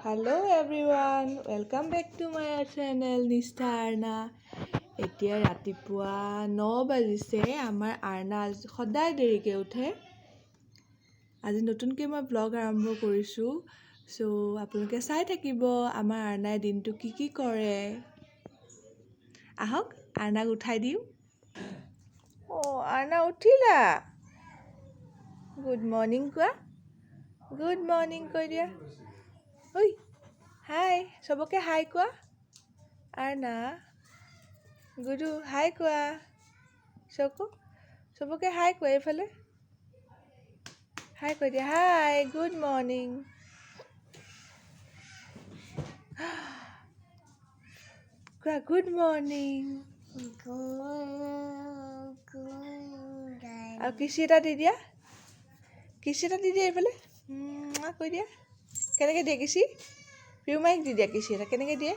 Hello everyone, welcome back to my channel Nistha Arna. এতিয়া ৰাতিপুৱা 9 বাজিছে আমাৰ আৰ্না সদায় দেৰিকৈ উঠে। আজি নতুনকৈ মই ব্লগ আৰম্ভ কৰিছোঁ। সো আপোনালোকে চাই থাকিব আমাৰ আৰ্নাই দিনটো কি কৰে। আহক আৰ্নাক উঠাই দিওঁ। আৰ্না উঠিলা? গুড মৰ্নিং কোৱা। গুড মৰ্নিং কৈ দিয়া। ঐ হাই সবকে হাই কোৱা। আৰ্না গুডু হাই কোৱা। সবকে হাই কোৱা। এইফালে হাই কৈ দিয়া। Hi good morning. কোৱা গুড মৰ্নিং। আৰু কিছি এটা দি দিয়া। কিছি এটা দি দিয়া এইফালে কৈ দিয়া। কেনেকৈ দিয়ে কিছি? পিউমাইক দি দিয়া কিছি এটা। কেনেকৈ দিয়ে?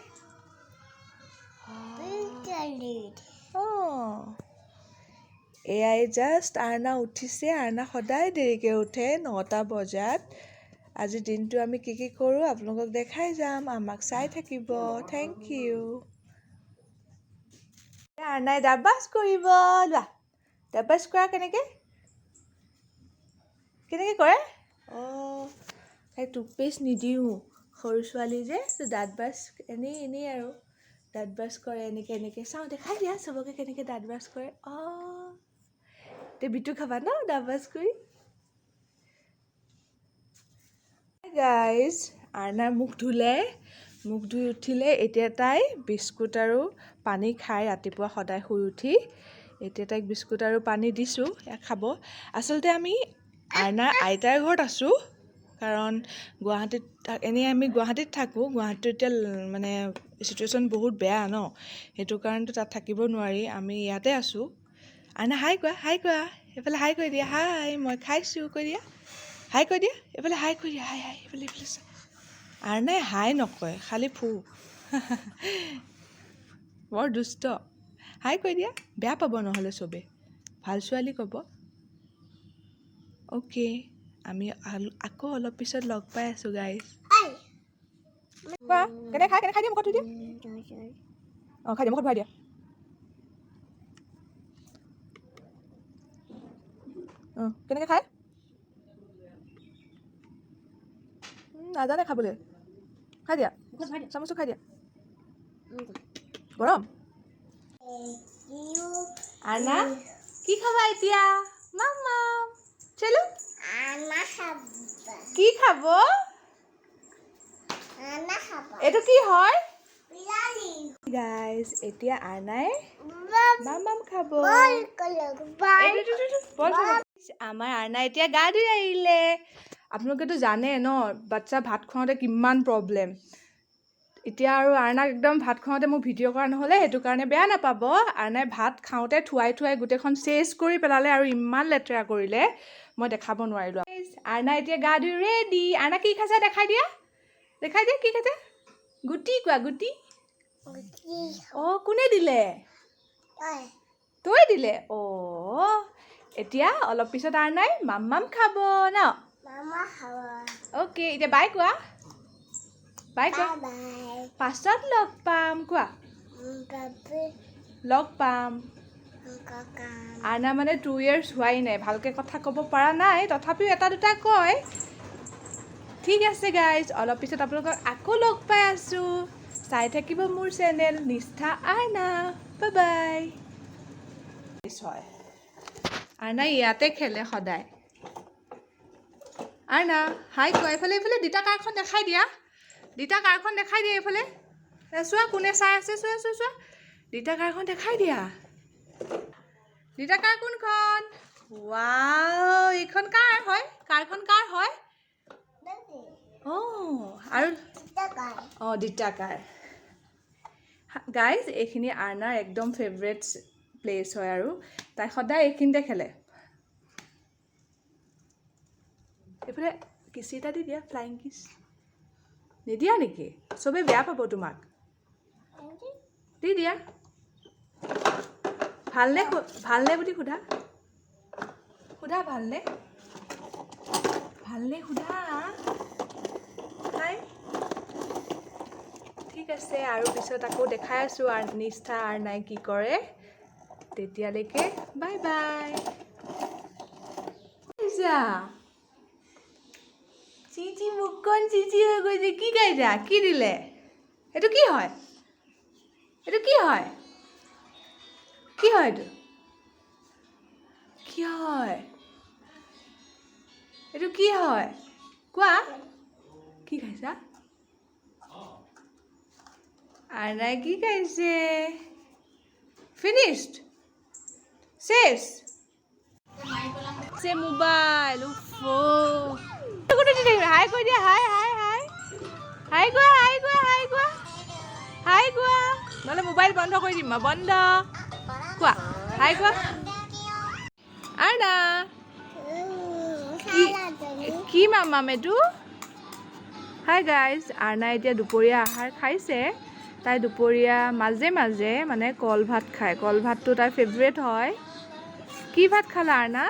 এয়াই জাষ্ট আৰ্না উঠিছে। আৰ্না সদায় দেৰিকৈ উঠে 9টা বজাত। আজি দিনটো আমি কি কৰোঁ আপোনালোকক দেখাই যাম। আমাক চাই থাকিব। Thank U. আৰ্নাই দাঁত ব্ৰাছ কৰিব। লোৱা দাঁত ব্ৰাছ কৰা। কেনেকৈ কৰে? তাই টুথপেষ্ট নিদিওঁ। সৰু ছোৱালী যে দাঁত ব্ৰাছ এনেই আৰু দাঁত ব্ৰাছ কৰে এনেকৈ চাওঁ। দেখাই দিয়া চবকে কেনেকৈ দাঁত ব্ৰাছ কৰে। বিটু খাবা ন দাঁত ব্ৰাছ কৰি? গাইজ আৰ্নাৰ মুখ ধুই উঠিলে। এতিয়া তাই বিস্কুট আৰু পানী খাই ৰাতিপুৱা সদায় শুই উঠি। এতিয়া তাইক বিস্কুট আৰু পানী দিছোঁ খাব। আচলতে আমি আৰ্নাৰ আইতাৰ ঘৰত আছোঁ। কাৰণ গুৱাহাটীত আমি গুৱাহাটীত থাকোঁ। গুৱাহাটীত এতিয়া মানে চিটুৱেশ্যন বহুত বেয়া ন, সেইটো কাৰণেতো তাত থাকিব নোৱাৰি। আমি ইয়াতে আছোঁ। আৰ্না হাই কোৱা। এইফালে হাই কৈ দিয়া। হাই মই খাইছোঁ কৈ দিয়া। হাই কৈ দিয়া। এইফালে হাই কৈ দিয়া। হাই এইফালে আৰ্নাই হাই নকয়, খালি ফু। বৰ দুষ্ট। হাই কৈ দিয়া। বেয়া পাব নহ'লে চবে। ভাল ছোৱালী ক'ব। অ'কে আমি আকৌ অলপ পিছত লগ পাই আছোঁ গাইজ। কোৱা কেনেকৈ খাই দিয়া। মুখত থৈ দিয়া। খাই দিয়া। মুখত ভৰাই দিয়া। কেনেকৈ খায়? নাজানে খাবলৈ। খাই দিয়া। চামুচটো খাই দিয়া। গৰম। আৰ্না কি খাবা এতিয়া? মাম্মাম চলো। কি খাব? এইটো কি হয়? গাইজ এতিয়া আৰ্নাই মাম্মাম খাব। আমাৰ আৰ্না এতিয়া গা ধুই আহিলে। আপোনালোকেতো জানে ন বাচ্ছা ভাত খুৱাওঁতে কিমান প্ৰব্লেম। এতিয়া আৰু আৰ্নাক একদম ভাত খুৱাওঁতে মোক ভিডিঅ' কৰা নহ'লে, সেইটো কাৰণে বেয়া নাপাব। আৰ্নাই ভাত খাওঁতে থুৱাই গোটেইখন চেচ কৰি পেলালে আৰু ইমান লেতেৰা কৰিলে মই দেখাব নোৱাৰিলোঁ। আৰ্না এতিয়া গা ধুই ৰেডি। আৰ্না কি খাইছে দেখাই দিয়া। কি খাইছে? গুটি কোৱা। গুটি কোনে দিলে? তই দিলে। এতিয়া অলপ পিছত আৰ্নাই মাম্মাম খাব ন। অ'কে এতিয়া বাই কোৱা। পাছত লগ পাম কোৱা। লগ পাম। আৰ্না মানে 2 years হোৱাই নাই, ভালকৈ কথা ক'ব পৰা নাই, তথাপিও এটা দুটা কয়। ঠিক আছে গাইজ, অলপ পিছত আপোনালোকক আকৌ লগ পাই আছোঁ। চাই থাকিব মোৰ চেনেল নিষ্ঠা আৰ্না। বাই। আৰ্না ইয়াতে খেলে সদায়। আৰ্না হাই কোৱা। এইফালে দুটা কাৰখন দেখাই দিয়া। এইফালে চোৱা কোনে চাই আছে। চোৱা দুটা কাৰখন দেখাই দিয়া। দুটা কাৰ কোনখন? ৱাও এইখন কাৰ হয়? কাৰখন কাৰ হয়? আৰু দুটা কাৰ। গাইজ এইখিনি আৰ্নাৰ একদম ফেভৰেট প্লেচ হয় আৰু তাই সদায় এইখিনিতে খেলে। এইফালে কিছি এটা দি দিয়া। ফ্লাইং কিছ নিদিয়া নেকি? চবে বেয়া পাব তোমাক। দি দিয়া। ভালনে বুলি সোধা। ভালনে সোধা। আছে আৰু পিছত আকৌ দেখাই আছোঁ আৰু নিষ্ঠা আৰু নাই কি কৰে তেতিয়ালৈকে বাই বাই যা চিচি মুখখন চিচি হৈ গৈছে কি খাইছা কি দিলে এইটো কি হয় এইটো কি হয় কি হয় এইটো কি হয় এইটো কি হয় কোৱা কি খাইছা আৰনাই কি খাইছে ফিনিশড শেষ সে মোবাইল উফো হাই কৈ দিয়া হাই হাই হাই হাই কোৱা হাই কোৱা হাই কোৱা হাই কোৱা নহ'লে মোবাইল বন্ধ কৰি দিম বন্ধ কোৱা হাই কোৱা আৰনা কি মামাম এইটো হাই গাইজ আৰনাই এতিয়া দুপৰীয়া আহাৰ খাইছে তাই দুপৰীয়া মাজে মাজে মানে কল ভাত খায় কল ভাতটো তাইৰ ফেভৰেট হয় কি ভাত খালা আৰনা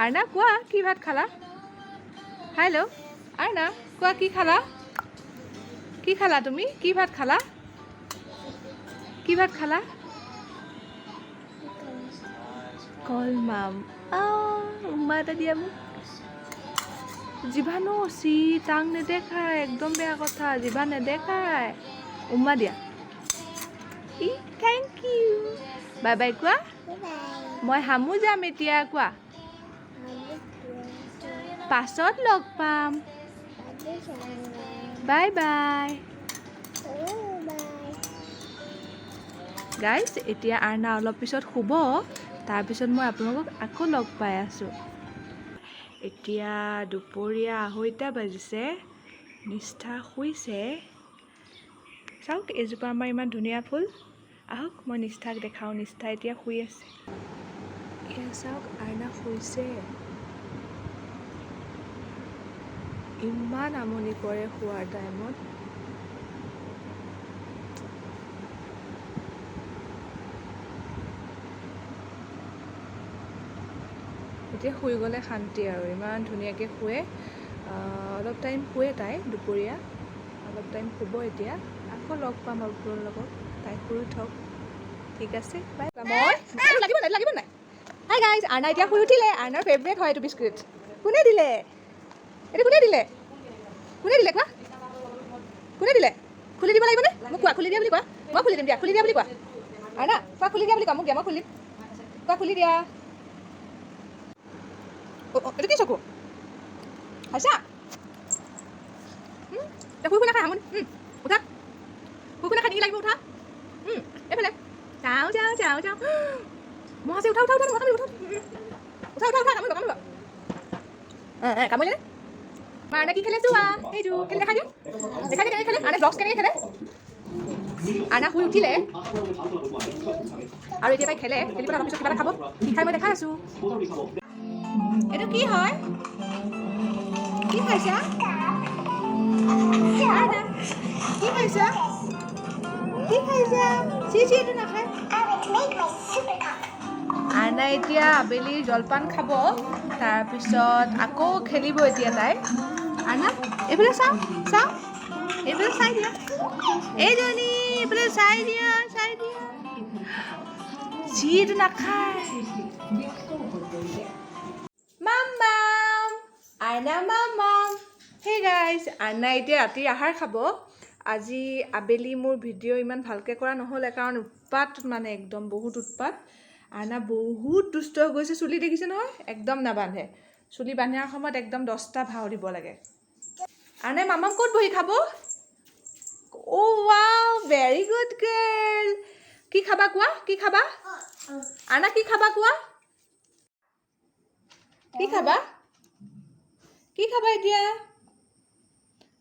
আৰনা কোৱা কি ভাত খালা হেল্ল' আৰনা কোৱা কি খালা তুমি কি ভাত খালা কল মাম উম্মা এটা দিয়া মোক জিভা নচি টাং নেদেখায় একদম বেয়া কথা জিভা নেদেখায় উম্মা দিয়া ই থেংক ইউ বাই বাই কোৱা মই হামু যাম এতিয়া কোৱা পাছত লগ পাম বাই বাই গাইজ এতিয়া আৰনা অলপ পিছত শুব তাৰপিছত মই আপোনালোকক আকৌ লগ পাই আছোঁ এতিয়া দুপৰীয়া 2:30 বাজিছে নিষ্ঠা শুইছে চাওক এজোপা আমাৰ ইমান ধুনীয়া ফুল আহক মই নিষ্ঠাক দেখাওঁ নিষ্ঠা এতিয়া শুই আছে এয়া চাওক আৰনা শুইছে ইমান আমনি কৰে শোৱাৰ টাইমত এতিয়া শুই গ'লে শান্তি আৰু ইমান ধুনীয়াকৈ শুৱে অলপ টাইম শুৱে তাই দুপৰীয়া অলপ টাইম শুব এতিয়া আকৌ লগ পাম আপোনাৰ লগত তাই শুই থওক ঠিক আছে বাই মই লাগিব নাই হাই গাইজ আৰনা এতিয়া শুই উঠিলে আৰনাৰ ফেভৰেট হয় এইটো বিস্কুট কোনে দিলে এইটো কোনে দিলে কোৱা কোনে দিলে খুলি দিব লাগিবনে মোক কোৱা খুলি দিয়া বুলি কোৱা মই খুলি দিম দিয়া খুলি দিয়া বুলি কোৱা আৰনা কোৱা খুলি দিয়া বুলি কোৱা মোক দিয়া মই খুলিম কোৱা খুলি দিয়া এইটো কি চকু আচ্ছা শুই শুনা খাই আমনি উঠা শুই শুনা খাই ডিঙি লাগিব উঠা এইফালে যাওঁ মই আছে উঠা কামুৰিলে আৰনা কি খেলে চোৱা এইটো খেলি দেখাই দিওঁ কেনেকৈ খেলে আৰনা ব্লগছ কেনেকৈ খেলে আৰনা শুই উঠিলে আৰু এতিয়া তাই খেলি পেলাই অলপ পিছত কিবা এটা খাব কি খাই মই দেখাই আছোঁ এইটো কি হয় কি খাইছা চিচি এইটো নাখায় আৰনা এতিয়া আবেলি জলপান খাব তাৰপিছত আকৌ খেলিব এতিয়া তাই আৰনা এইফালে চাওঁ এইফালে চাই দিয়া এইজনী এইফালে চাই দিয়া চিটো নাখায় মাম্মাম আৰনা মাম্মাম হে গাইজ আৰনা এতিয়া ৰাতিৰ আহাৰ খাব আজি আবেলি মোৰ ভিডিঅ' ইমান ভালকৈ কৰা নহ'লে কাৰণ উৎপাত মানে একদম বহুত উৎপাত আৰনা বহুত দুষ্ট হৈ গৈছে চুলি দেখিছে নহয় একদম নাবান্ধে চুলি বান্ধাৰ সময়ত একদম 10টা ভাও দিব লাগে আৰনাই মামাম ক'ত বহি খাব ৱাও ভেৰি গুড গাৰ্ল কি খাবা কোৱা কি খাবা আৰনা কি খাবা কোৱা কি খাবা এতিয়া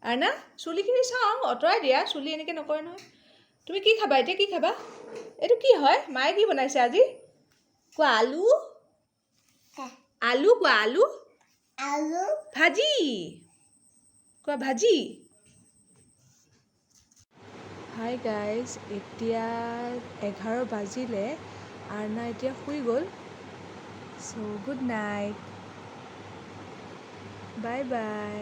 আৰনা চুলিখিনি চাওঁ অঁতৰাই দিয়া চুলি এনেকৈ নকৰে নহয় তুমি কি খাবা এতিয়া কি খাবা এইটো কি হয় মায়ে কি বনাইছে আজি কোৱা আলু কোৱা আলু ভাজি কোৱা ভাজি হাই গাইজ এতিয়া 11 বাজিলে আৰনা এতিয়া শুই গ'ল চ' গুড নাইট বাই বাই